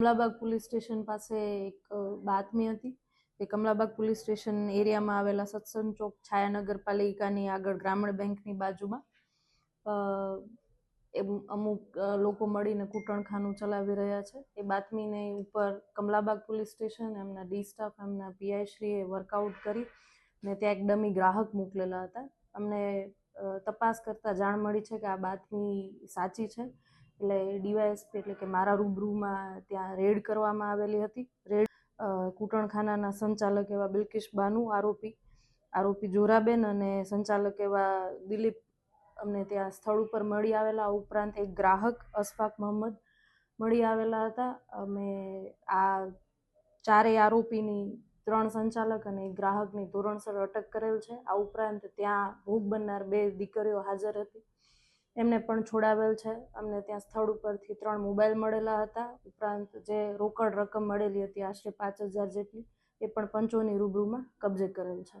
Kamlabagh police station પાસે એક બાતમી હતી કે કમલાબાગ પોલીસ સ્ટેશન એરિયામાં આવેલા સત્સંગ ચોક છાયા નગરપાલિકાની આગળ ગ્રામીણ બેંકની બાજુમાં અમુક લોકો મળીને કૂટણખાનું ચલાવી રહ્યા છે. એ બાતમીને ઉપર કમલાબાગ પોલીસ સ્ટેશન એમના ડી સ્ટાફ એમના પીઆઈ શ્રીએ વર્કઆઉટ કરી ને ત્યાં એક ડમી ગ્રાહક મોકલેલા હતા. અમને તપાસ કરતાં જાણ મળી છે કે આ બાતમી સાચી છે. એટલે ડીવાયએસપી એટલે કે મારા રૂબરૂમાં ત્યાં રેડ કરવામાં આવેલી હતી. રેડ કૂટણખાનાના સંચાલક એવા બિલ્કિશ બાનુ આરોપી જોરાબેન અને સંચાલક એવા દિલીપ અમને ત્યાં સ્થળ ઉપર મળી આવેલા. ઉપરાંત એક ગ્રાહક અશફાક મોહમ્મદ મળી આવેલા હતા. અમે આ ચારેય આરોપીની 3 સંચાલક અને એક ગ્રાહકની ધોરણસર અટક કરેલ છે. આ ઉપરાંત ત્યાં ભોગ બનનાર 2 દીકરીઓ હાજર હતી, એમને પણ છોડાવેલ છે. અમને ત્યાં સ્થળ ઉપરથી 3 મોબાઈલ મળેલા હતા. ઉપરાંત જે રોકડ રકમ મળેલી હતી આશરે 5,000 જેટલી, એ પણ પંચોની રૂબરૂમાં કબજે કરેલ છે.